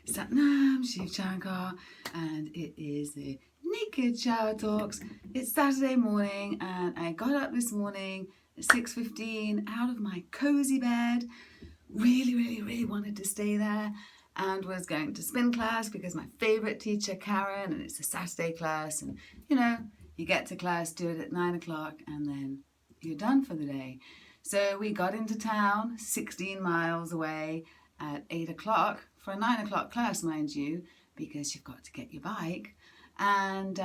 Satnam Shiv Shankar, and it is the Naked Shower Talks. It's Saturday morning, and I got up this morning at 6:15 out of my cozy bed. Really wanted to stay there, and was going to spin class because my favorite teacher, Karen, and it's a Saturday class, and you get to class, do it at 9 o'clock, and then you're done for the day. So we got into town, 16 miles away, at 8 o'clock for a 9 o'clock class, mind you, because you've got to get your bike, and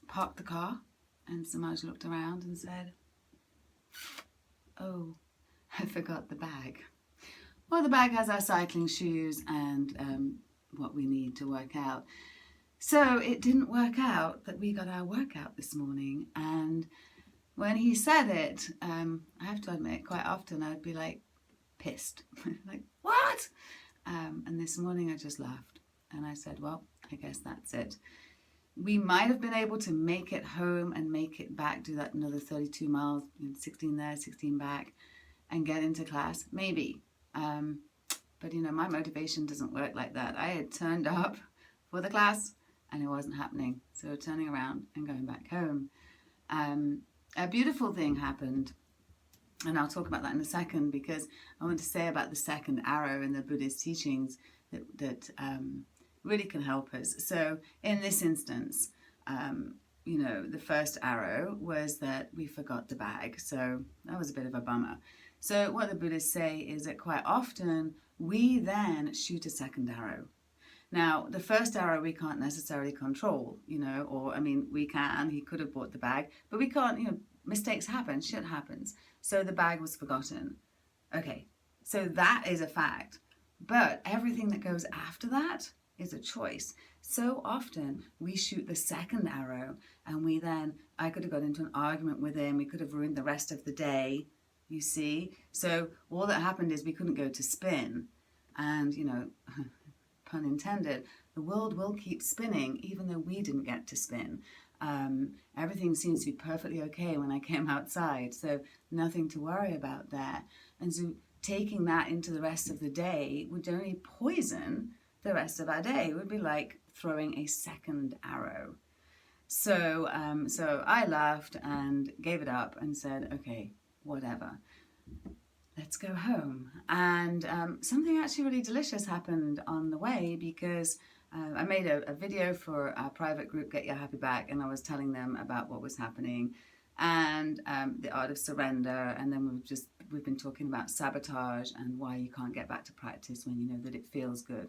parked the car. And Samaj looked around and said, "Oh, I forgot the bag." Well, the bag has our cycling shoes and what we need to work out. So it didn't work out that we got our workout this morning. And when he said it, I have to admit, quite often I'd be like pissed, like, what? And this morning I just laughed and I said, well, I guess that's it. We might have been able to make it home and make it back, do that another 32 miles, 16 there, 16 back, and get into class, maybe. But my motivation doesn't work like that. I had turned up for the class and it wasn't happening. So turning around and going back home. A beautiful thing happened, and I'll talk about that in a second, because I want to say about the second arrow in the Buddhist teachings that really can help us. So in this instance, the first arrow was that we forgot the bag. So that was a bit of a bummer. So what the Buddhists say is that quite often we then shoot a second arrow. Now, the first arrow we can't necessarily control, we can, he could have bought the bag, but we can't, mistakes happen, shit happens. So the bag was forgotten. Okay, so that is a fact. But everything that goes after that is a choice. So often we shoot the second arrow and I could have got into an argument with him, we could have ruined the rest of the day, you see. So all that happened is we couldn't go to spin, and, pun intended, the world will keep spinning even though we didn't get to spin. Everything seems to be perfectly okay when I came outside, so nothing to worry about there. And so taking that into the rest of the day would only poison the rest of our day. It would be like throwing a second arrow. So I laughed and gave it up and said, okay, whatever. Let's go home. And something actually really delicious happened on the way, because I made a video for our private group, Get Your Happy Back, and I was telling them about what was happening and the art of surrender. And then we've been talking about sabotage and why you can't get back to practice when you know that it feels good.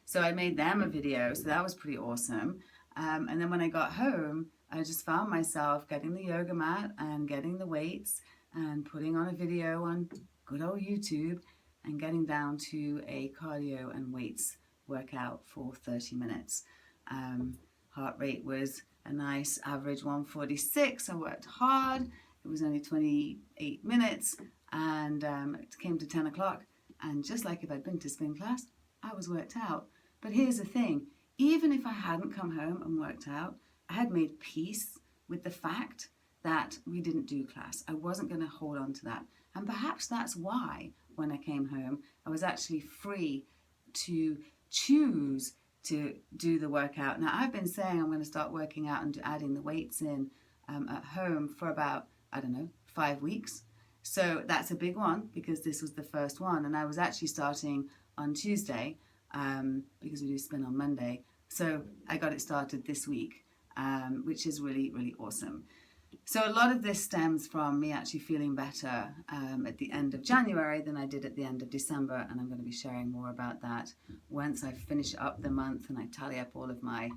So I made them a video, so that was pretty awesome. And then when I got home, I just found myself getting the yoga mat and getting the weights and putting on a video on good old YouTube and getting down to a cardio and weights workout for 30 minutes. Heart rate was a nice average 146. I worked hard. It was only 28 minutes, and it came to 10 o'clock. And just like if I'd been to spin class, I was worked out. But here's the thing, even if I hadn't come home and worked out, I had made peace with the fact that we didn't do class. I wasn't going to hold on to that. And perhaps that's why when I came home, I was actually free to choose to do the workout. Now, I've been saying I'm going to start working out and adding the weights in at home for about, 5 weeks. So that's a big one, because this was the first one. And I was actually starting on Tuesday, because we do spin on Monday. So I got it started this week, which is really awesome. So a lot of this stems from me actually feeling better at the end of January than I did at the end of December, and I'm going to be sharing more about that once I finish up the month and I tally up all of my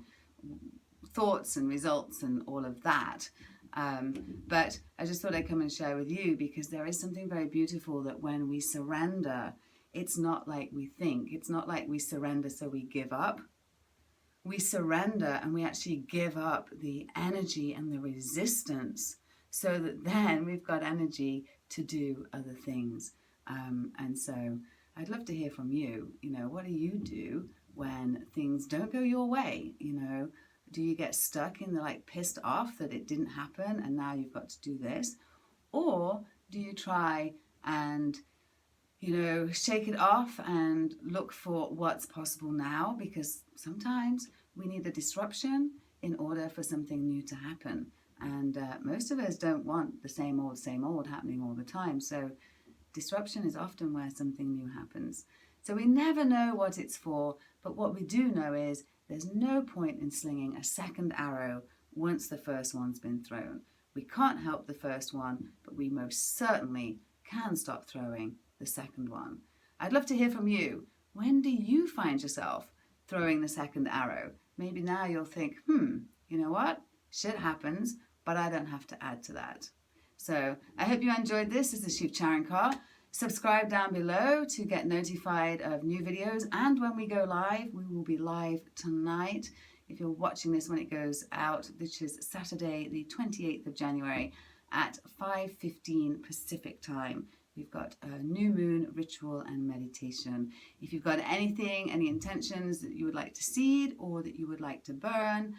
thoughts and results and all of that. But I just thought I'd come and share with you, because there is something very beautiful that when we surrender, it's not like we think. It's not like we surrender so we give up. We surrender and we actually give up the energy and the resistance, so that then we've got energy to do other things. And so I'd love to hear from you. What do you do when things don't go your way? Do you get stuck in the pissed off that it didn't happen and now you've got to do this? Or do you try and shake it off and look for what's possible now, because sometimes we need the disruption in order for something new to happen. And most of us don't want the same old happening all the time. So disruption is often where something new happens. So we never know what it's for, but what we do know is there's no point in slinging a second arrow once the first one's been thrown. We can't help the first one, but we most certainly can stop throwing the second one. I'd love to hear from you. When do you find yourself throwing the second arrow? Maybe now you'll think, you know what? Shit happens, but I don't have to add to that. So I hope you enjoyed this. This is Shiv. Subscribe down below to get notified of new videos, and when we go live, we will be live tonight. If you're watching this when it goes out, which is Saturday the 28th of January at 5:15 Pacific time. We've got a new moon ritual and meditation. If you've got anything, any intentions that you would like to seed or that you would like to burn,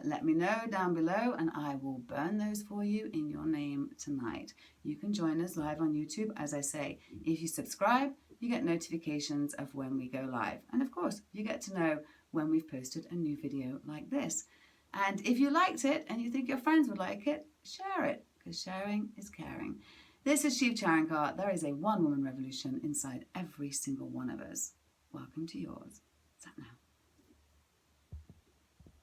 let me know down below and I will burn those for you in your name tonight. You can join us live on YouTube. As I say, if you subscribe, you get notifications of when we go live. And of course, you get to know when we've posted a new video like this. And if you liked it and you think your friends would like it, share it, because sharing is caring. This is Shiv. There is a one-woman revolution inside every single one of us. Welcome to yours. Sat now.